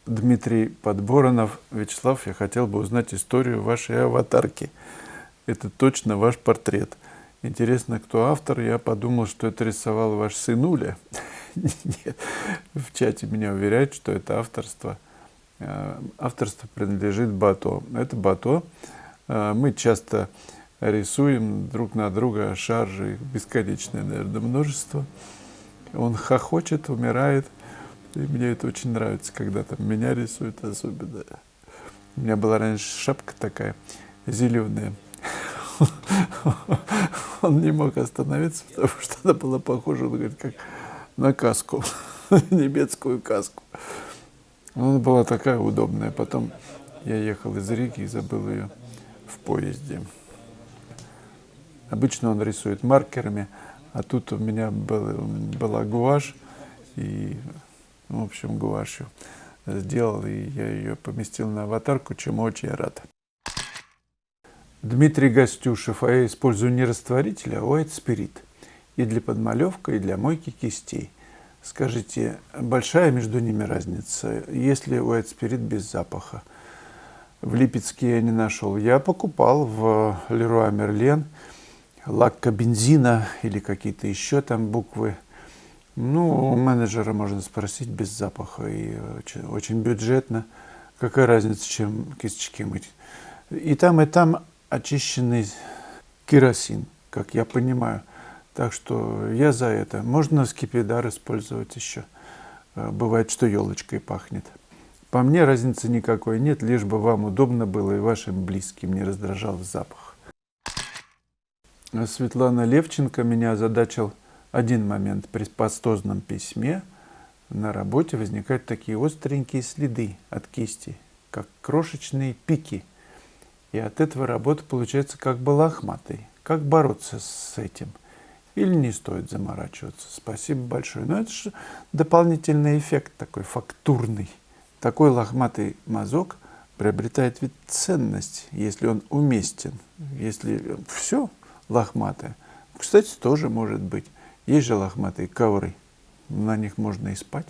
Дмитрий Подборонов. Вячеслав, я хотел бы узнать историю вашей аватарки. Это точно ваш портрет. Интересно, кто автор? Я подумал, что это рисовал ваш сынуля. Нет, в чате меня уверяют, что это авторство. Авторство принадлежит Бато. Это Бато. Мы часто рисуем друг на друга шаржи, бесконечное, наверное, множество. Он хохочет, умирает. И мне это очень нравится, когда там меня рисуют особенно. У меня была раньше шапка такая, зеленая. Он не мог остановиться, потому что она была похожа, он говорит, как на каску, немецкую каску. Она была такая удобная. Потом я ехал из Риги и забыл ее в поезде. Обычно он рисует маркерами, а тут у меня была гуашь, и, в общем, гуашью сделал, и я ее поместил на аватарку, чему очень рад. Дмитрий Гостюшев, а я использую не растворитель, а White Spirit. И для подмалевка, и для мойки кистей. Скажите, большая между ними разница, если White Spirit без запаха? В Липецке я не нашел. Я покупал в Леруа Мерлен лакка бензина или какие-то еще там буквы. Ну, у менеджера можно спросить без запаха и очень бюджетно. Какая разница, чем кисточки мыть? И там очищенный керосин, как я понимаю. Так что я за это. Можно скипидар использовать еще. Бывает, что елочкой пахнет. По мне разницы никакой нет, лишь бы вам удобно было и вашим близким не раздражал запах. Светлана Левченко меня озадачил один момент. При пастозном письме на работе возникают такие остренькие следы от кисти, как крошечные пики. И от этого работа получается как бы лохматой. Как бороться с этим? Или не стоит заморачиваться? Спасибо большое. Но это же дополнительный эффект такой фактурный. Такой лохматый мазок приобретает ведь ценность, если он уместен. Если все лохматое. Кстати, тоже может быть. Есть же лохматые ковры. На них можно и спать.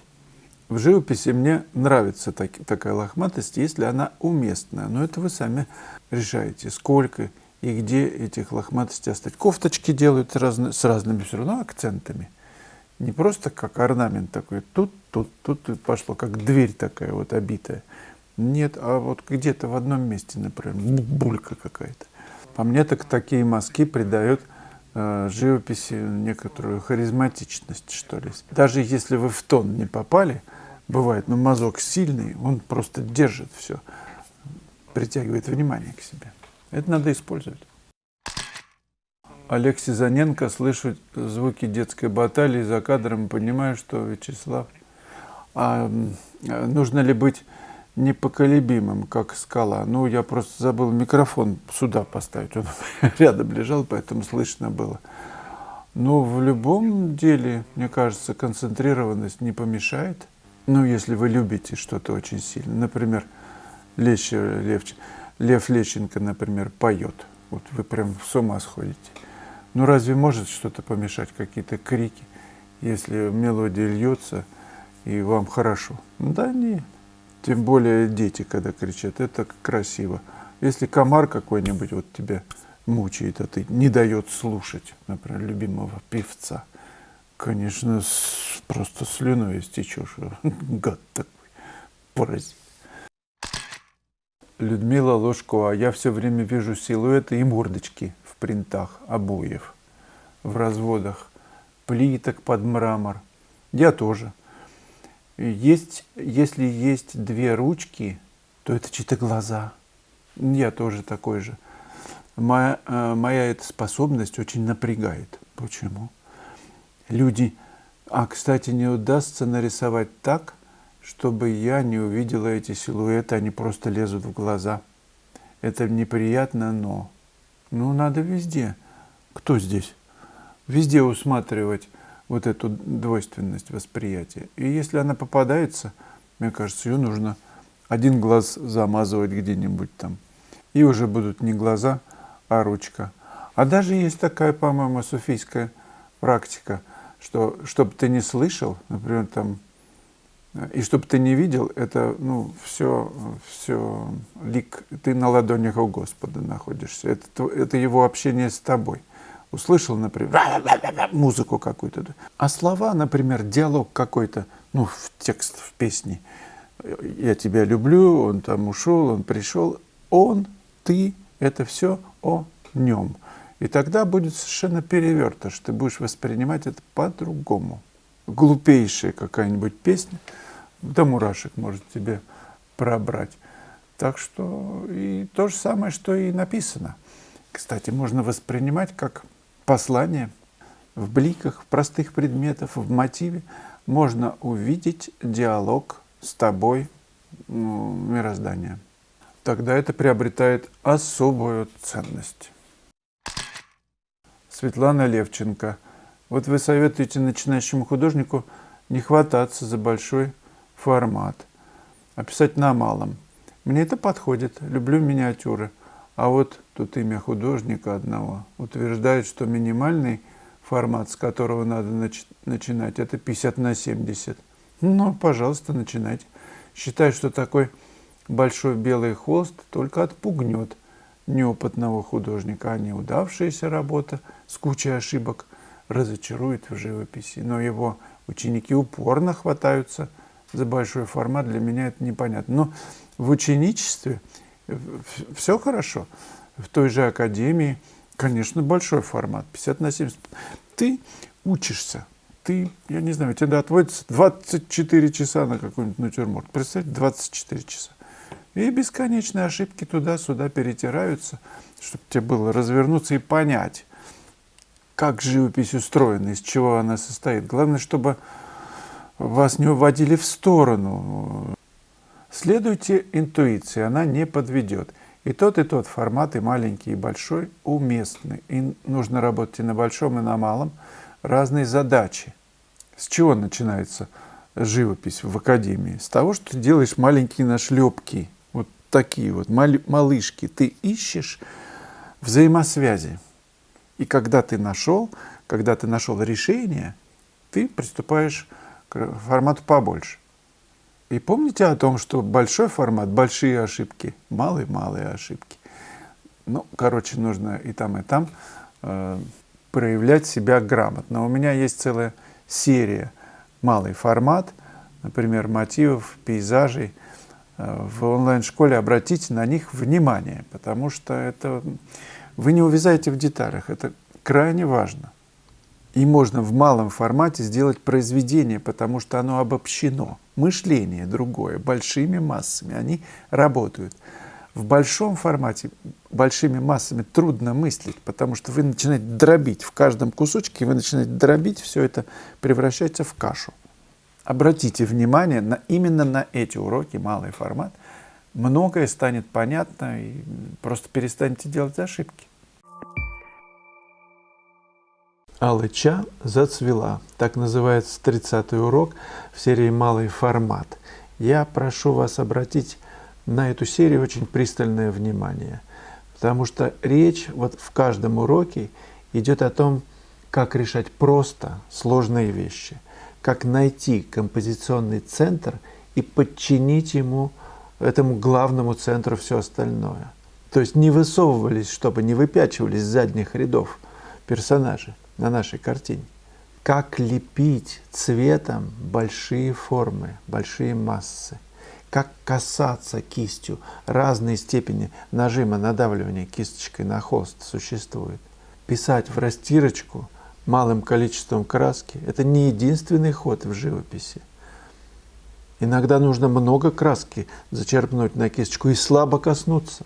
В живописи мне нравится такая лохматость, если она уместная. Но это вы сами решаете, сколько и где этих лохматостей оставить. Кофточки делают с разными все равно акцентами. Не просто как орнамент такой, тут и пошло, как дверь такая вот обитая. Нет, а вот где-то в одном месте, например, булька какая-то. По мне, так такие мазки придают живописи некоторую харизматичность, что ли. Даже если вы в тон не попали, бывает, но мазок сильный, он просто держит все, притягивает внимание к себе. Это надо использовать. Олег Сизаненко, слышу звуки детской баталии за кадром, понимаю, что Вячеслав. Нужно ли быть непоколебимым, как скала? Ну, я просто забыл микрофон сюда поставить, он рядом лежал, поэтому слышно было. Но в любом деле, мне кажется, концентрированность не помешает. Ну, если вы любите что-то очень сильно. Например, Лев Лещенко, например, поет. Вот вы прям с ума сходите. Ну, разве может что-то помешать, какие-то крики, если мелодия льется и вам хорошо? Да нет. Тем более дети, когда кричат, это красиво. Если комар какой-нибудь вот тебя мучает, а ты не дает слушать, например, любимого певца, конечно, просто слюной истечешь. Гад такой, паразит. Людмила Ложкова. Я все время вижу силуэты и мордочки в принтах обоев, в разводах, плиток под мрамор. Я тоже. Если есть две ручки, то это чьи-то глаза. Я тоже такой же. Моя эта способность очень напрягает. Почему? Люди... кстати, не удастся нарисовать так, чтобы я не увидела эти силуэты, они просто лезут в глаза. Это неприятно, но... Ну, надо везде. Кто здесь? Везде усматривать вот эту двойственность восприятия. И если она попадается, мне кажется, ее нужно один глаз замазывать где-нибудь там. И уже будут не глаза, а ручка. А даже есть такая, по-моему, суфийская практика, что, чтобы ты не слышал, например, там И чтобы ты не видел, это, ну, все лик, ты на ладонях у Господа находишься. Это его общение с тобой. Услышал, например, музыку какую-то, а слова, например, диалог какой-то, ну, в текст, в песне. Я тебя люблю, он там ушел, он пришел. Он, ты, это все о нем. И тогда будет совершенно перевертыш. Ты будешь воспринимать это по-другому. Глупейшая какая-нибудь песня, до мурашек может тебе пробрать. Так что и то же самое, что и написано. Кстати, можно воспринимать как послание. В бликах, в простых предметах, в мотиве можно увидеть диалог с тобой, мироздания. Тогда это приобретает особую ценность. Светлана Левченко. Вот вы советуете начинающему художнику не хвататься за большой формат, а писать на малом. Мне это подходит, люблю миниатюры. А вот тут имя художника одного утверждает, что минимальный формат, с которого надо начинать, это 50×70. Ну, пожалуйста, начинайте. Считаю, что такой большой белый холст только отпугнет неопытного художника, а неудавшаяся работа с кучей ошибок разочарует в живописи. Но его ученики упорно хватаются за большой формат. Для меня это непонятно. Но в ученичестве все хорошо. В той же академии, конечно, большой формат, 50×70. Ты учишься. Ты, я не знаю, тебе отводится 24 часа на какой-нибудь натюрморт. Представьте, 24 часа. И бесконечные ошибки туда-сюда перетираются, чтобы тебе было развернуться и понять, как живопись устроена, из чего она состоит. Главное, чтобы вас не уводили в сторону. Следуйте интуиции, она не подведет. И тот формат, и маленький, и большой, уместны. И нужно работать и на большом, и на малом. Разные задачи. С чего начинается живопись в академии? С того, что ты делаешь маленькие нашлепки. Вот такие вот малышки. Ты ищешь взаимосвязи. И когда ты нашел решение, ты приступаешь к формату побольше. И помните о том, что большой формат, большие ошибки, малые ошибки. Ну, короче, нужно и там проявлять себя грамотно. У меня есть целая серия малый формат, например, мотивов, пейзажей. В онлайн-школе обратите на них внимание, потому что вы не увязаете в деталях, это крайне важно. И можно в малом формате сделать произведение, потому что оно обобщено. Мышление другое, большими массами, они работают. В большом формате большими массами трудно мыслить, потому что вы начинаете дробить в каждом кусочке, вы начинаете дробить, все это превращается в кашу. Обратите внимание именно на эти уроки, малый формат. Многое станет понятно, и просто перестанете делать ошибки. Алыча зацвела. Так называется 30-й урок в серии «Малый формат». Я прошу вас обратить на эту серию очень пристальное внимание, потому что речь вот в каждом уроке идет о том, как решать просто сложные вещи, как найти композиционный центр и подчинить этому главному центру все остальное. То есть не высовывались, чтобы не выпячивались с задних рядов персонажи на нашей картине. Как лепить цветом большие формы, большие массы. Как касаться кистью. Разные степени нажима, надавливания кисточкой на холст существует. Писать в растирочку малым количеством краски – это не единственный ход в живописи. Иногда нужно много краски зачерпнуть на кисточку и слабо коснуться.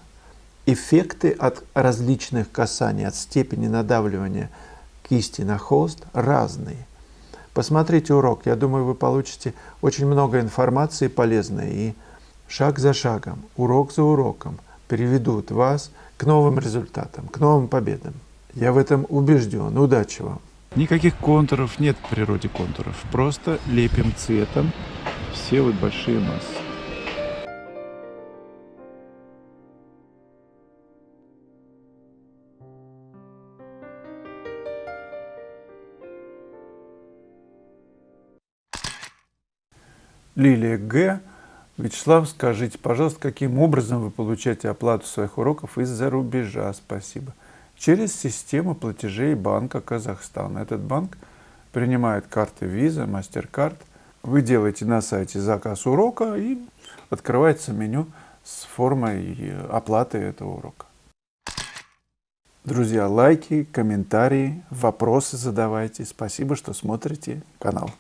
Эффекты от различных касаний, от степени надавливания кисти на холст разные. Посмотрите урок, я думаю, вы получите очень много информации полезной и шаг за шагом, урок за уроком приведут вас к новым результатам, к новым победам. Я в этом убежден. Удачи вам! Никаких контуров нет в природе контуров. Просто лепим цветом все вот большие массы. Лилия Г. Вячеслав, скажите, пожалуйста, каким образом вы получаете оплату своих уроков из-за рубежа? Спасибо. Через систему платежей Банка Казахстана. Этот банк принимает карты Visa, MasterCard. Вы делаете на сайте заказ урока и открывается меню с формой оплаты этого урока. Друзья, лайки, комментарии, вопросы задавайте. Спасибо, что смотрите канал.